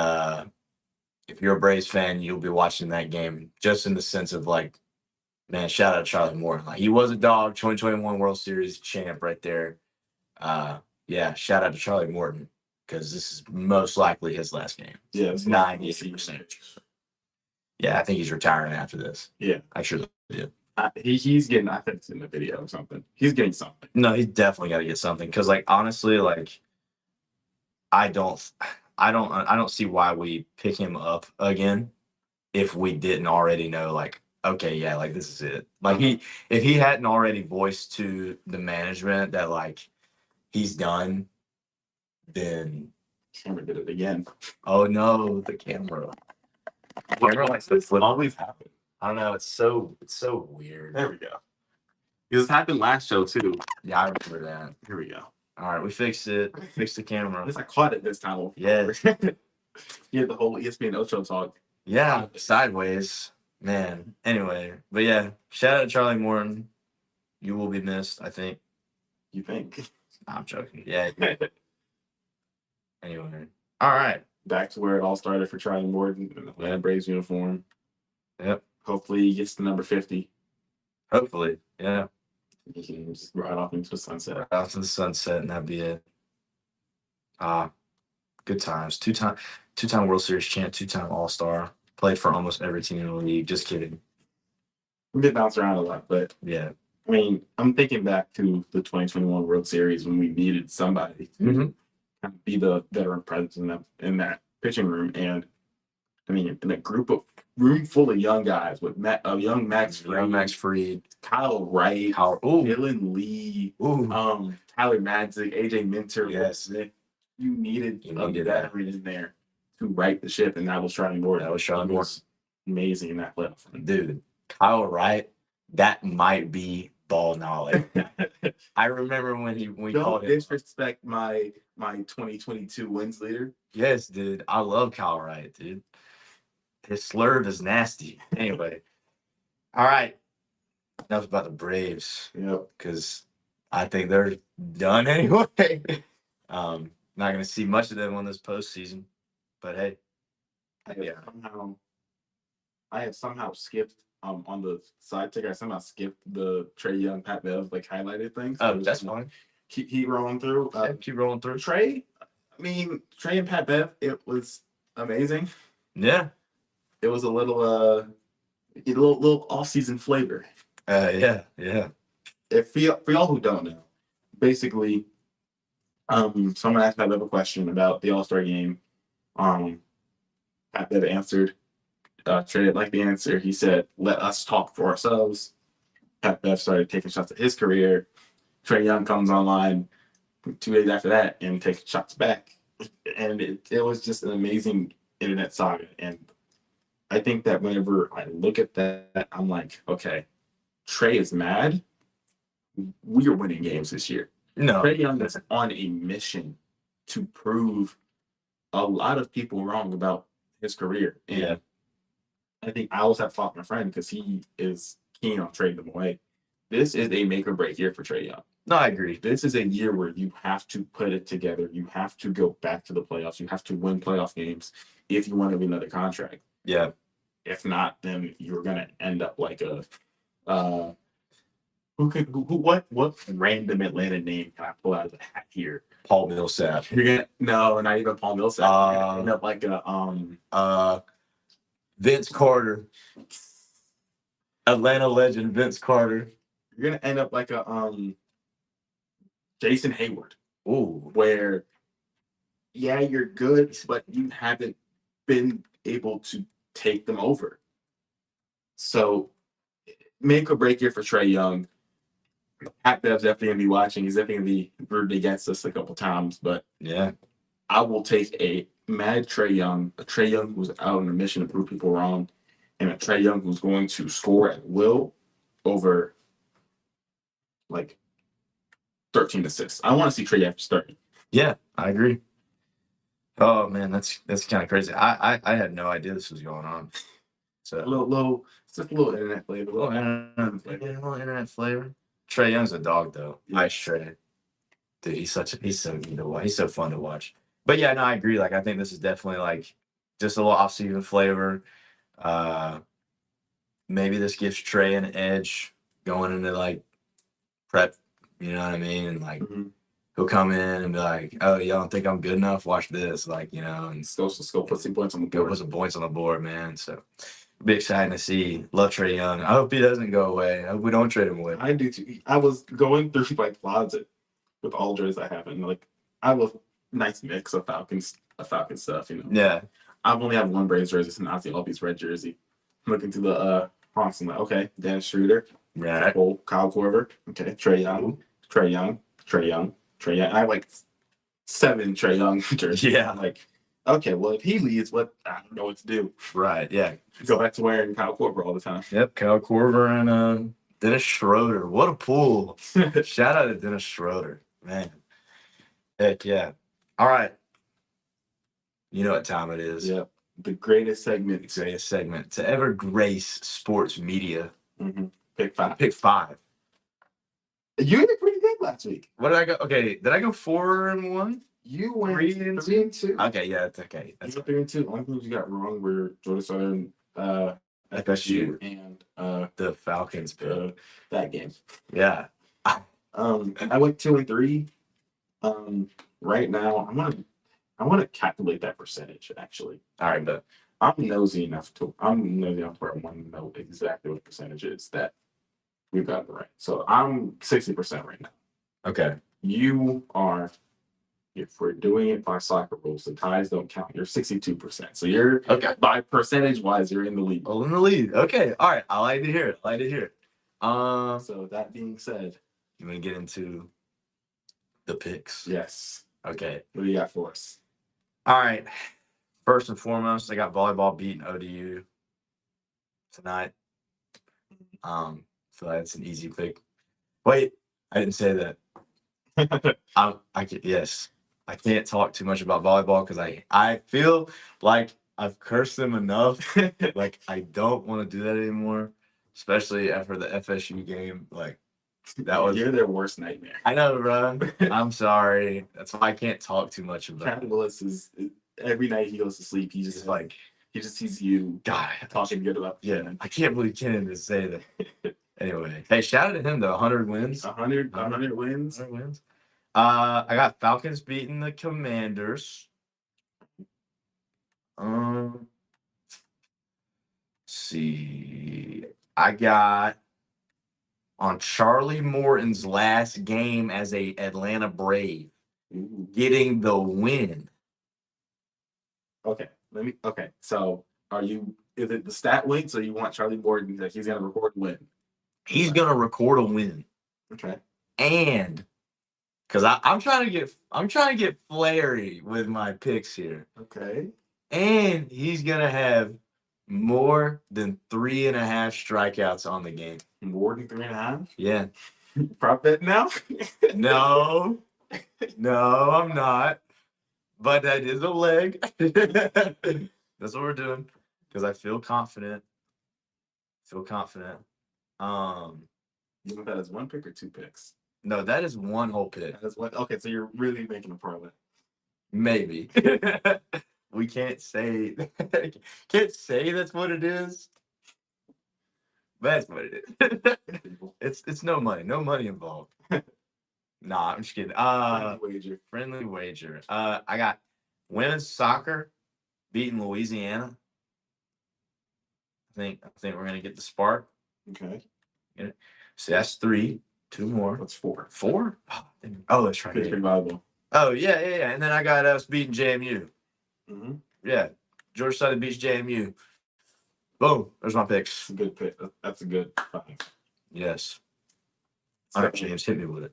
if you're a Braves fan, you'll be watching that game just in the sense of like, man, shout out to Charlie Morton. Like he was a dog, 2021 World Series champ right there. Yeah, shout out to Charlie Morton because this is most likely his last game. Yeah, it's 90%. Yeah, I think he's retiring after this. Yeah, I surely do. He's getting. I think it's in the video or something. He's getting something. No, he's definitely got to get something because, like, honestly, like, I don't see why we pick him up again if we didn't already know, like, okay, yeah, like this is it. Like if he hadn't already voiced to the management that like he's done, then Camera did it again. oh no, the camera. The camera likes to flip. Always happen. I don't know. It's so weird. There we go. This happened last show too. Yeah, I remember that. Here we go. All right, we fixed it. Fixed the camera. At least I caught it this time. Yeah. Yeah, the whole ESPN Ocho talk. Yeah, sideways, man. Anyway, but yeah, shout out to Charlie Morton. You will be missed, I think. You think? I'm joking. Yeah. Anyway, all right. Back to where it all started for Charlie Morton in the Atlanta Braves uniform. Yep. Hopefully he gets to number 50. Hopefully, yeah. He can just ride off into the sunset. Right off to the sunset, and that'd be it. Good times. Two-time World Series champ, two-time All-Star. Played for almost every team in the league. Just kidding. We did bounce around a lot, but yeah. I mean, I'm thinking back to the 2021 World Series when we needed somebody to kind of be the veteran presence in that pitching room, and I mean, in a room full of young guys with young Max Fried, Kyle Wright, Dylan Lee, Tyler Madzik, AJ Minter. Yes. You needed a veteran in there to right the ship, and that was Charlie Morton. That was Charlie Morton. Amazing in that playoff. Dude, Kyle Wright, that might be ball knowledge. I remember when we called him. Don't disrespect my 2022 wins leader. Yes, dude. I love Kyle Wright, dude. His slurve is nasty. Anyway. All right. Enough about the Braves. Yep. Because I think they're done anyway. Not going to see much of them on this postseason. But hey. I have somehow skipped on the side ticker. I somehow skipped the Trae Young, Pat Bev highlighted things. Oh, that's fine. Keep rolling through. Keep rolling through. Trae and Pat Bev, it was amazing. Yeah. It was a little off-season flavor. Yeah. For y'all who don't know, basically, someone asked Pat Bev a question about the All-Star game. Pat Bev answered. Trae didn't like the answer. He said, "Let us talk for ourselves." Pat Bev started taking shots at his career. Trae Young comes online 2 days after that and takes shots back. And it was just an amazing internet saga. And I think that whenever I look at that, I'm like, okay, Trae is mad. We are winning games this year. No. Trae Young is on a mission to prove a lot of people wrong about his career. And yeah. I think I always have to talk to my friend because he is keen on trading them away. This is a make or break year for Trae Young. No, I agree. This is a year where you have to put it together. You have to go back to the playoffs. You have to win playoff games if you want to win another contract. Yeah. If not, then you're gonna end up like a what random Atlanta name can I pull out of the hat here? Paul Millsap. No, not even Paul Millsap. You're gonna end up like a Vince Carter. Atlanta legend Vince Carter. You're gonna end up like a Jason Hayward. Ooh. Where you're good, but you haven't been able to take them over. So make or break here for Trae Young. Pat Bev's definitely gonna be watching. He's definitely gonna be rooting against us a couple times, but yeah, I will take a mad Trae Young, a Trae Young who's out on a mission to prove people wrong, and a Trae Young who's going to score at will over like 13 assists. I want to see Trae Young starting. Yeah, I agree. Oh man, that's kind of crazy. I had no idea this was going on. So it's just a little internet flavor. A little internet flavor. Trae Young's a dog though. Nice Trae. Dude, he's so good to watch. He's so fun to watch. But yeah, no, I agree. Like, I think this is definitely like just a little off-season flavor. Maybe this gives Trey an edge going into like prep. You know what I mean? And like he'll come in and be like, "Oh, y'all don't think I'm good enough? Watch this!" Like, you know, and Go put some points on the go board. put some points on the board, man. So be exciting to see. Love Trey Young. I hope he doesn't go away. I hope we don't trade him away. I do too. I was going through my closet with all jerseys I have, and like I have a nice mix of Falcons stuff. You know. Yeah. I've only have one Braves jersey, and I see all these red jersey. Looking through the Hawks, I'm like, okay, Dennis Schroeder, Right. Kyle Korver, okay, Trey Young. I have like 7 Trey Young jerseys. Yeah. I'm like, okay, well if he leaves, I don't know what to do. Right. Yeah. Go back to wearing Kyle Korver all the time. Yep. Kyle Korver and Dennis Schroeder. What a pool. Shout out to Dennis Schroeder. Man. Heck yeah. All right. You know what time it is. Yep. The greatest segment. The greatest segment to ever grace sports media. Pick 5. Pick 5. You did pretty good last week. What did I go? Okay. Did I go 4-1? You went 3 and 2. Okay. Yeah. That's okay. You went 3 and 2. Only things you got wrong were Georgia Southern, FSU, and the Falcons pick. That game. Yeah. I went 2 and 3. Right now, I want to calculate that percentage actually. All right, but I'm nosy enough where I want to know exactly what percentage is that we've got right. So I'm 60% right now. Okay. You are, if we're doing it by soccer rules, the ties don't count. You're 62%. So you're okay. By percentage wise, you're in the lead. Oh, in the lead. Okay. All right. I like to hear it. So that being said, you want to get into the picks? Yes. Okay. What do you got for us? All right. First and foremost, I got volleyball beating ODU tonight. So that's an easy pick. Wait, I didn't say that. Yes. I can't talk too much about volleyball because I feel like I've cursed them enough. Like I don't want to do that anymore, especially after the FSU game. Like You're their worst nightmare. I know, bro. I'm sorry. That's why I can't talk too much about it. Captain Willis is every night he goes to sleep. He just sees you talking good about. Yeah, I can't believe Kennon to say that. Anyway, hey, shout out to him though. 100 wins. 100 wins. 100 wins. I got Falcons beating the Commanders. Let's see. I got on Charlie Morton's last game as a Atlanta Brave, getting the win. Okay, so is it the stat link? So you want Charlie Morton that he's gonna record a win? He's gonna record a win. Okay. And because I'm trying to get flary with my picks here. Okay. And he's gonna have more than 3.5 strikeouts on the game. More than 3.5? Yeah. Prop bet now? No, I'm not. But that is a leg. That's what we're doing. Because I feel confident. You know that is 1 pick or 2 picks? No, that is 1 whole pick. That's one. Okay, so you're really making a parlay. Maybe. We can't say that's what it is. That's what it is. It's no money involved. Nah, I'm just kidding. Friendly wager. I got women's soccer beating Louisiana. I think we're gonna get the spark. Okay. So that's 3. 2 more. That's 4. 4? Oh, that's right. Volleyball. Oh yeah. And then I got us beating JMU. Mm-hmm. Yeah, Georgia Southern beats JMU. Boom. There's my picks. That's a good pick. That's a good 5. Yes. All right, James, hit me with it.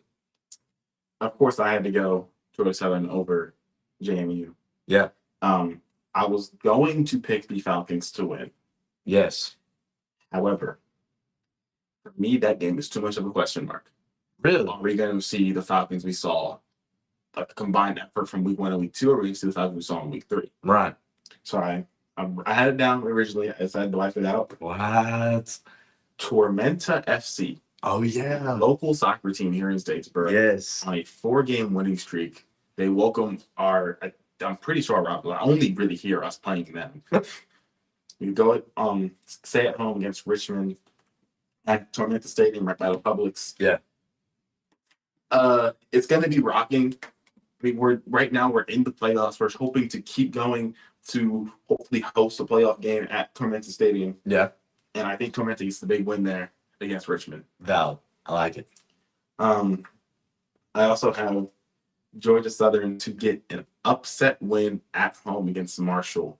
Of course, I had to go Georgia Southern over JMU. Yeah. I was going to pick the Falcons to win. Yes. However, for me, that game is too much of a question mark. Really? Are we going to see the Falcons we saw, like a combined effort from week 1 and week 2, or are we going to see the Falcons we saw in week 3? Right. So I had it down originally. I decided to wipe it out. What? Tormenta FC. Oh yeah. Local soccer team here in Statesboro. Yes. On a 4-game winning streak. They welcome I'm pretty sure I only really hear us playing them. We go stay at home against Richmond at Tormenta Stadium right by the Publix. Yeah. It's gonna be rocking. I mean, we're in the playoffs. We're hoping to keep going to hopefully host a playoff game at Tormenta Stadium. Yeah. And I think Tormenta gets the big win there against Richmond. Valid. I like it. I also have Georgia Southern to get an upset win at home against Marshall.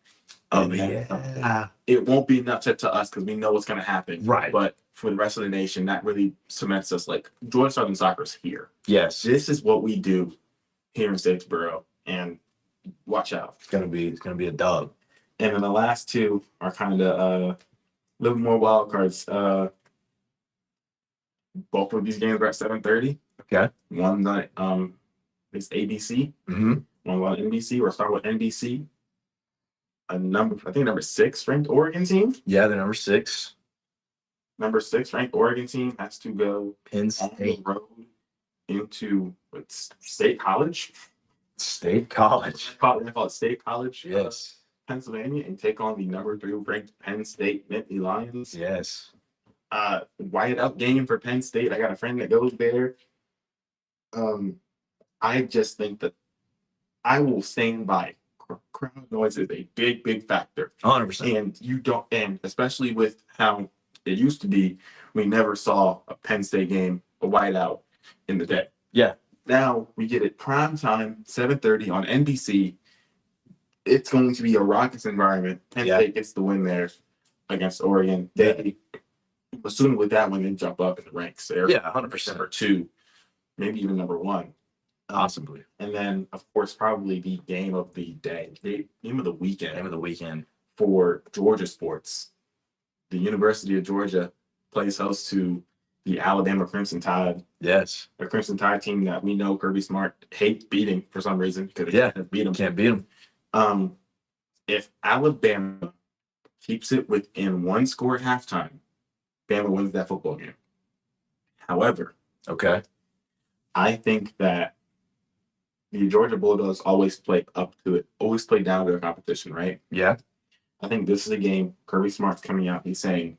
Oh yeah. It won't be an upset to us because we know what's going to happen. Right. But for the rest of the nation, that really cements us like Georgia Southern soccer is here. Yes. This is what we do here in Statesboro, and watch out. It's gonna be a dub. And then the last two are kind of a little more wild cards. Both of these games are at 7:30. Okay. One night is ABC. Mm-hmm. One on NBC. We'll start with NBC. I think number 6 ranked Oregon team. Yeah, the number 6. Number 6 ranked Oregon team has to go Penn on the State. road into State College. State College. They call it State College. Yes. Pennsylvania, and take on the number 3 ranked Penn State Nittany Lions. Yes. Whiteout game for Penn State. I got a friend that goes there. I just think that I will stand by. Crowd noise is a big factor. 100%. And especially with how it used to be, we never saw a Penn State game, a whiteout in the day. Yeah. Now we get it prime time, 7:30 on NBC. It's going to be a Rockets environment. Penn State gets the win there against Oregon. They, assuming with that one, they jump up in the ranks. They're 100%. number 2, maybe even number 1. Possibly. And then, of course, probably the game of the day, game of the weekend. Game of the weekend. For Georgia sports. The University of Georgia plays host to the Alabama Crimson Tide. Yes. A Crimson Tide team that we know Kirby Smart hates beating for some reason because they can't beat them. Can't beat them. If Alabama keeps it within 1 score at halftime, Bama wins that football game. However, okay, I think that the Georgia Bulldogs always play up to it, always play down to their competition, right? Yeah. I think this is a game Kirby Smart's coming out. He's saying,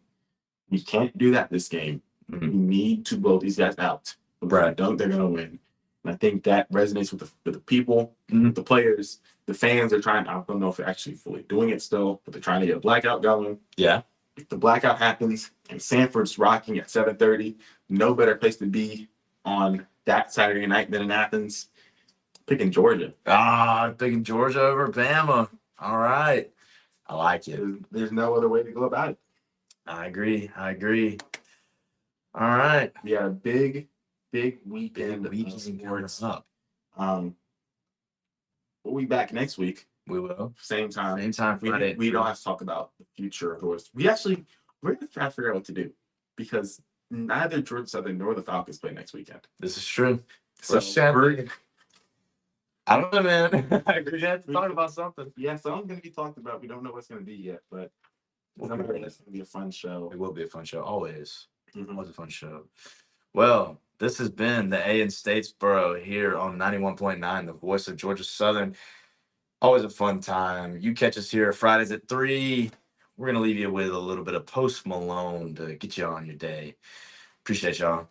we can't do that this game. Mm-hmm. We need to blow these guys out. Right. They're going to win. And I think that resonates with the people, mm-hmm. the players, the fans are trying. I don't know if they're actually fully doing it still, but they're trying to get a blackout going. Yeah. If the blackout happens and Sanford's rocking at 7:30, no better place to be on that Saturday night than in Athens. Picking Georgia. I'm picking Georgia over Bama. All right. I like it. There's no other way to go about it. I agree. All right. We got a big weekend of sports up. We'll be back next week. We will. Same time. Friday. We don't have to talk about the future of Georgia. We're going to try to figure out what to do because neither Georgia Southern nor the Falcons play next weekend. This is true. So I don't know, man. I agree. We have to talk about something. Yeah, something's going to be talked about. We don't know what's going to be yet, but it's going to be a fun show. It will be a fun show, always. Mm-hmm. Always a fun show. Well, this has been the A in Statesboro here on 91.9, the voice of Georgia Southern. Always a fun time. You catch us here Fridays at 3. We're going to leave you with a little bit of Post Malone to get you on your day. Appreciate y'all.